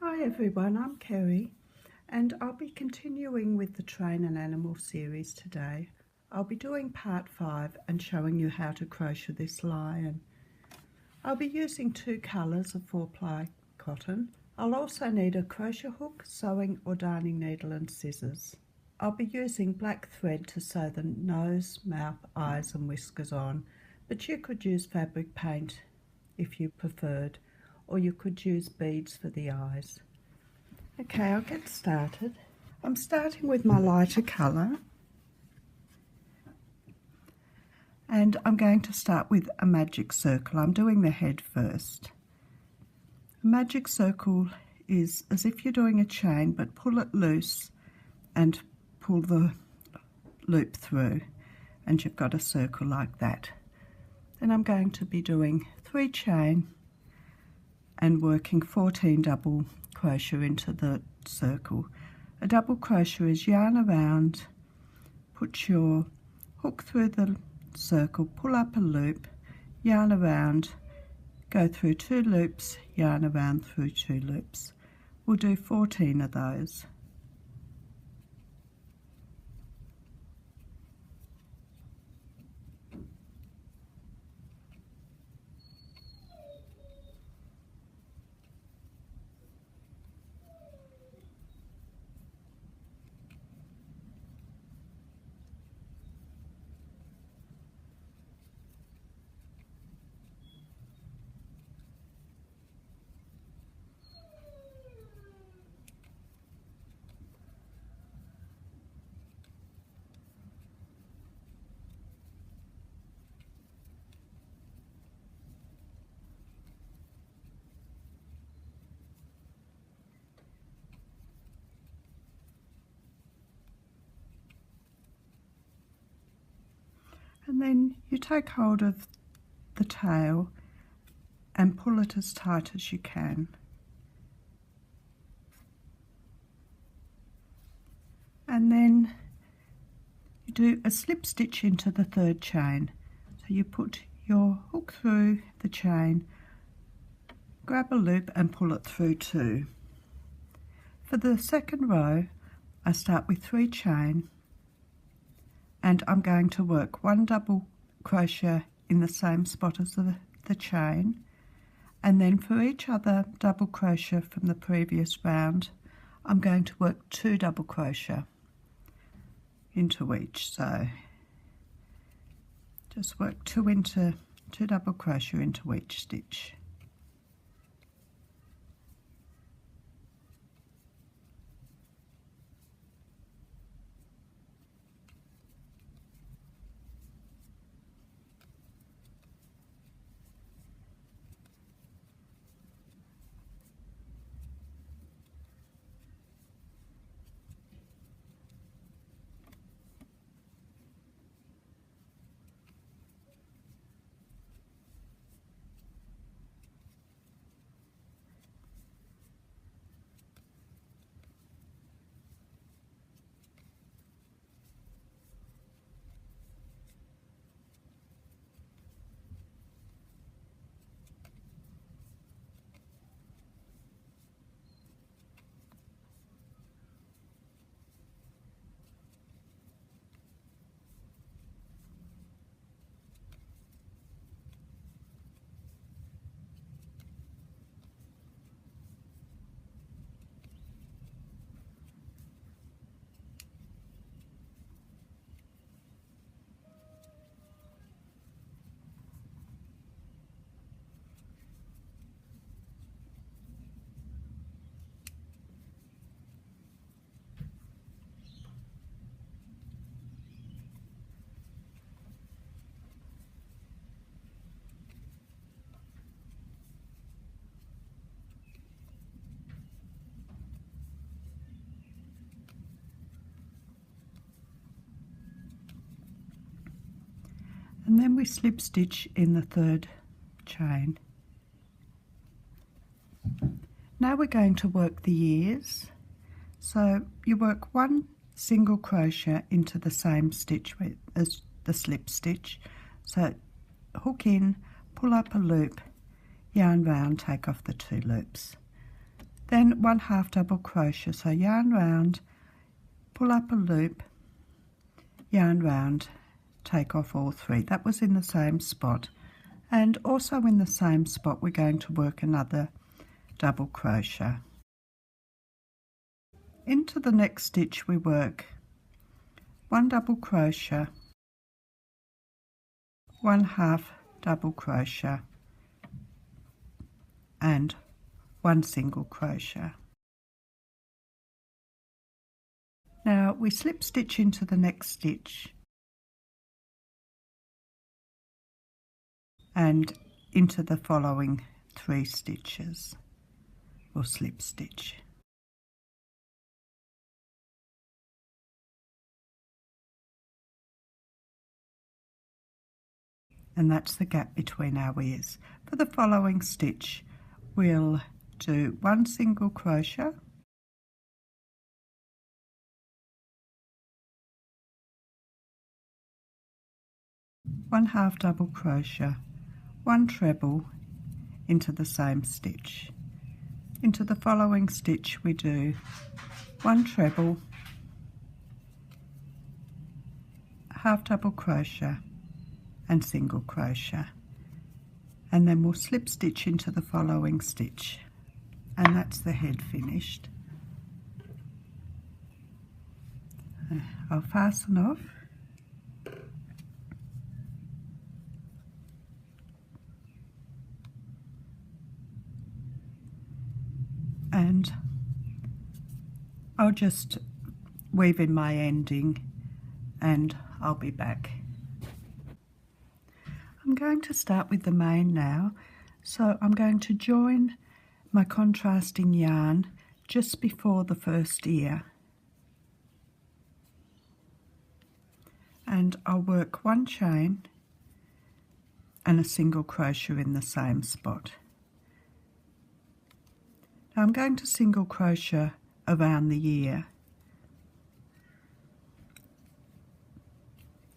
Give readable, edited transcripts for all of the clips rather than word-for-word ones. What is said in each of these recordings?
Hi everyone, I'm Kerri and I'll be continuing with the Train an Animal series today. I'll be doing part 5 and showing you how to crochet this lion. I'll be using 2 colours of 4-ply cotton. I'll also need a crochet hook, sewing or darning needle and scissors. I'll be using black thread to sew the nose, mouth, eyes and whiskers on, but you could use fabric paint if you preferred, or you could use beads for the eyes. Okay, I'll get started. I'm starting with my lighter colour and I'm going to start with a magic circle. I'm doing the head first. A magic circle is as if you're doing a chain, but pull it loose and pull the loop through and you've got a circle like that. Then I'm going to be doing 3 chain and working 14 double crochet into the circle. A double crochet is yarn around, put your hook through the circle, pull up a loop, yarn around, go through 2 loops, yarn around through 2 loops. We'll do 14 of those. And then you take hold of the tail and pull it as tight as you can. And then you do a slip stitch into the 3rd chain. So you put your hook through the chain, grab a loop and pull it through 2. For the 2nd row, I start with 3 chain and I'm going to work 1 double crochet in the same spot as the chain, and then for each other double crochet from the previous round I'm going to work 2 double crochet into each. So just work 2 double crochet into each stitch. And then we slip stitch in the 3rd chain. Now we're going to work the ears. So you work 1 single crochet into the same stitch as the slip stitch. So hook in, pull up a loop, yarn round, take off the 2 loops. then 1/2 double crochet, so yarn round, pull up a loop, yarn round, take off all 3. That was in the same spot, and also in the same spot we're going to work another double crochet. Into the next stitch we work 1 double crochet, 1/2 double crochet and 1 single crochet. Now we slip stitch into the next stitch and into the following 3 stitches, or slip stitch. And that's the gap between our ears. For the following stitch we'll do 1 single crochet, 1/2 double crochet, 1 treble into the same stitch. Into the following stitch we do 1 treble, 1/2 double crochet and single crochet, and then we'll slip stitch into the following stitch, and that's the head finished. I'll fasten off. And I'll just weave in my ending and I'll be back. I'm going to start with the main now, so I'm going to join my contrasting yarn just before the first ear, and I'll work 1 chain and a single crochet in the same spot. Now I'm going to single crochet around the ear.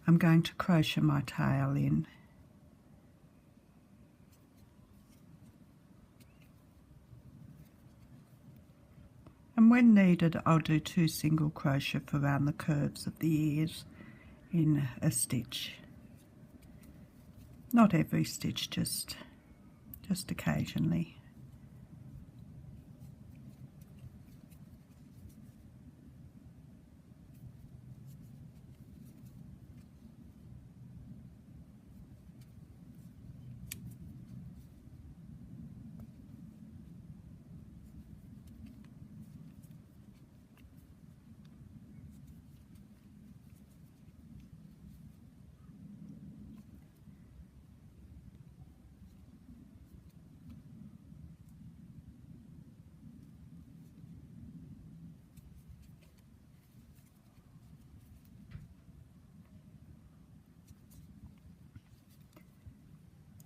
I'm going to crochet my tail in. And when needed, I'll do 2 single crochet around the curves of the ears in a stitch. Not every stitch, just occasionally.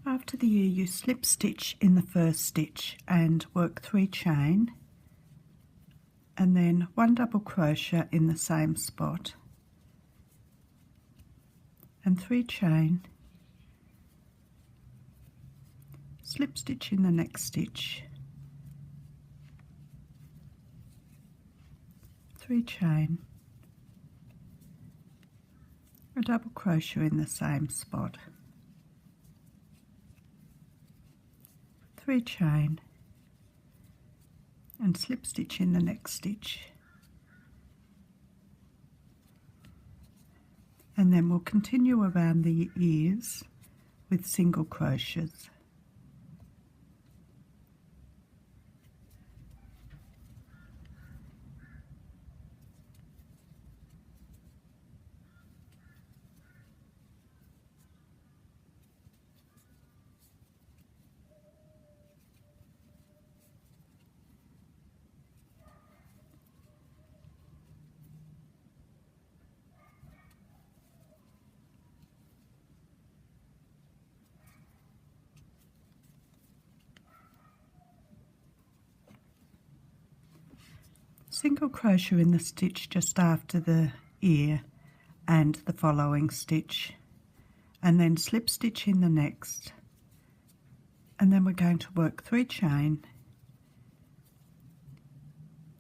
After the ear, you slip stitch in the first stitch and work 3 chain, and then 1 double crochet in the same spot and 3 chain, slip stitch in the next stitch, 3 chain, a double crochet in the same spot, 3 chain and slip stitch in the next stitch, and then we'll continue around the ears with single crochets. Single crochet in the stitch just after the ear and the following stitch, and then slip stitch in the next, and then we're going to work 3 chain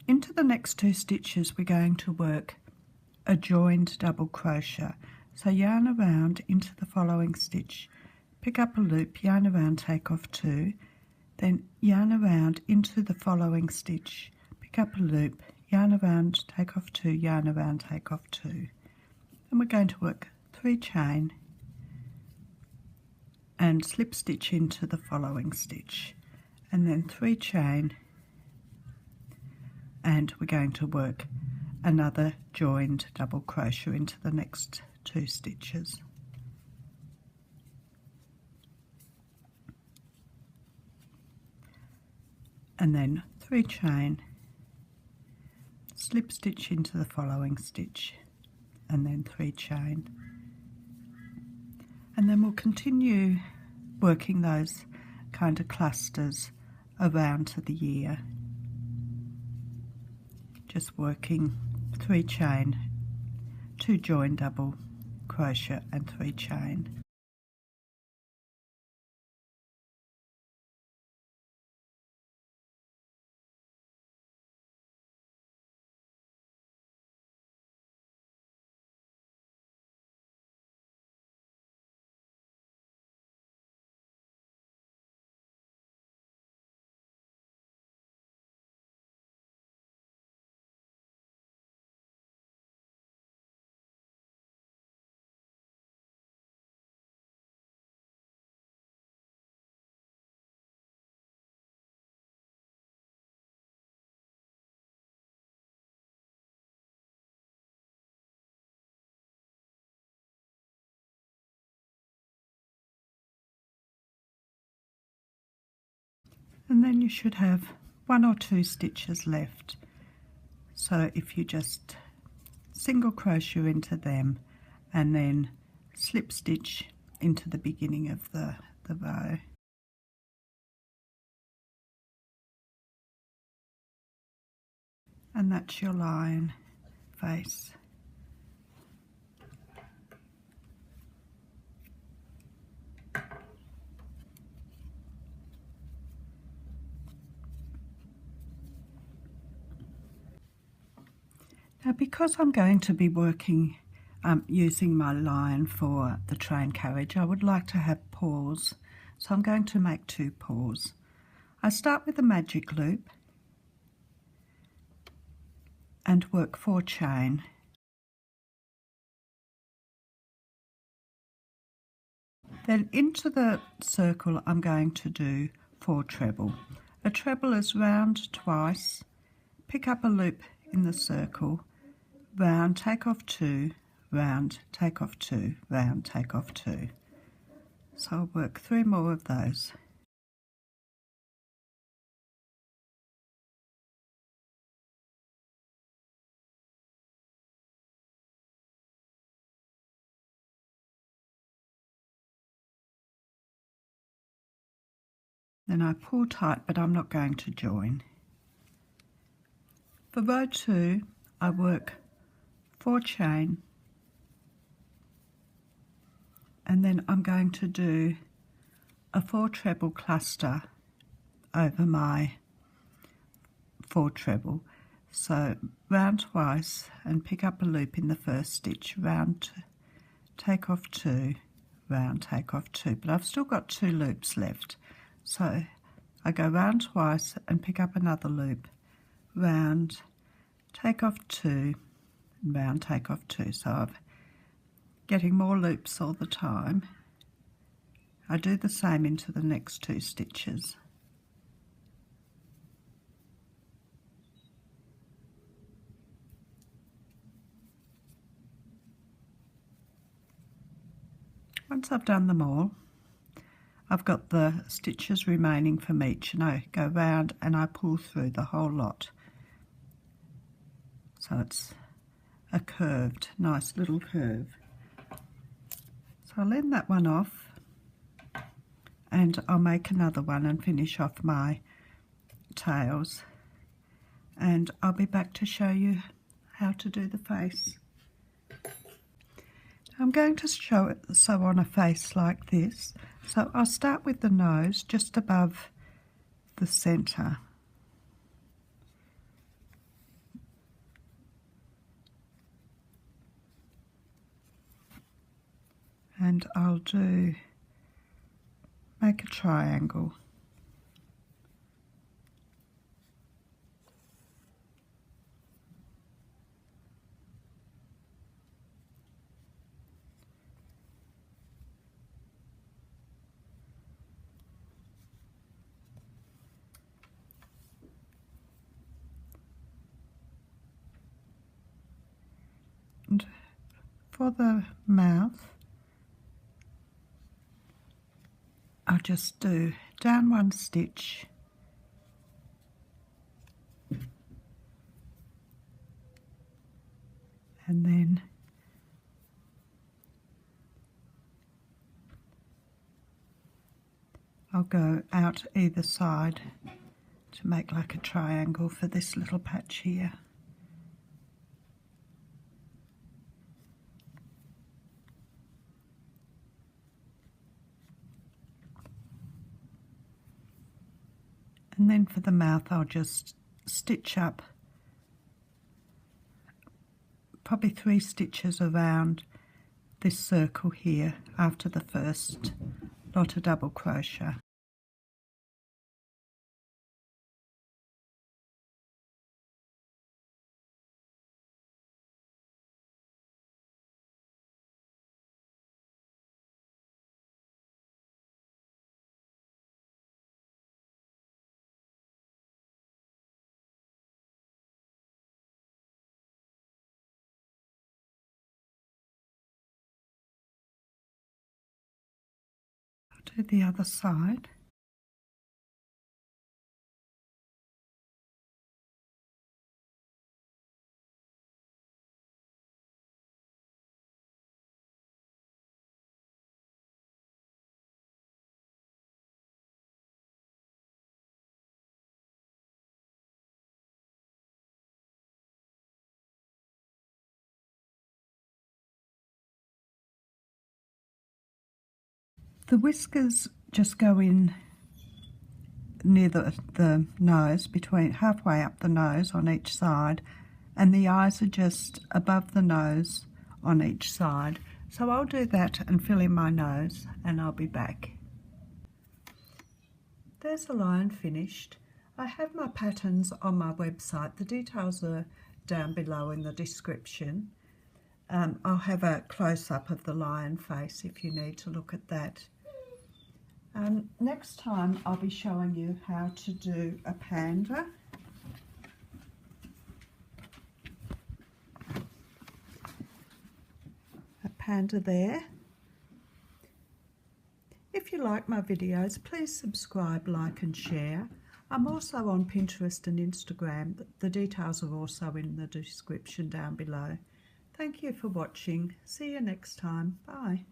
into the next 2 stitches we're going to work a joined double crochet. So yarn around into the following stitch, pick up a loop, yarn around, take off 2, then yarn around into the following stitch, pick up a loop, yarn around, take off 2, yarn around, take off 2. And we're going to work 3 chain and slip stitch into the following stitch, and then 3 chain, and we're going to work another joined double crochet into the next 2 stitches. And then 3 chain, slip stitch into the following stitch, and then 3 chain. And then we'll continue working those kind of clusters around to the ear. Just working 3 chain, 2 join double crochet and 3 chain. And then you should have 1 or 2 stitches left. So if you just single crochet into them and then slip stitch into the beginning of the row. And that's your lion face. Now, because I'm going to be working using my line for the train carriage, I would like to have paws. So I'm going to make 2 paws. I start with a magic loop and work 4 chain. Then into the circle I'm going to do 4 treble. A treble is round twice, pick up a loop in the circle, round, take off 2, round, take off 2, round, take off 2. So I'll work 3 more of those. Then I pull tight, but I'm not going to join. For row 2, I work 4 chain, and then I'm going to do a 4 treble cluster over my 4 treble. So round twice and pick up a loop in the first stitch, round, take off 2, round, take off 2, but I've still got 2 loops left. So I go round twice and pick up another loop, round, take off 2, round, take off 2. So I'm getting more loops all the time. I do the same into the next 2 stitches. Once I've done them all, I've got the stitches remaining from each, and I go round and I pull through the whole lot. So it's a curved, nice little curve. So I'll end that one off and I'll make another one and finish off my tails. And I'll be back to show you how to do the face. I'm going to sew on a face like this. So I'll start with the nose just above the centre. and I'll make a triangle. And for the mouth, I'll just do down one stitch, and then I'll go out either side to make like a triangle for this little patch here. And then for the mouth, I'll just stitch up probably 3 stitches around this circle here after the first lot of double crochet. Do the other side. The whiskers just go in near the nose, between halfway up the nose on each side, and the eyes are just above the nose on each side. So I'll do that and fill in my nose, and I'll be back. There's the lion finished. I have my patterns on my website. The details are down below in the description. I'll have a close-up of the lion face if you need to look at that. Next time I'll be showing you how to do a panda. A panda there. If you like my videos, please subscribe, like and share. I'm also on Pinterest and Instagram. The details are also in the description down below. Thank you for watching. See you next time. Bye.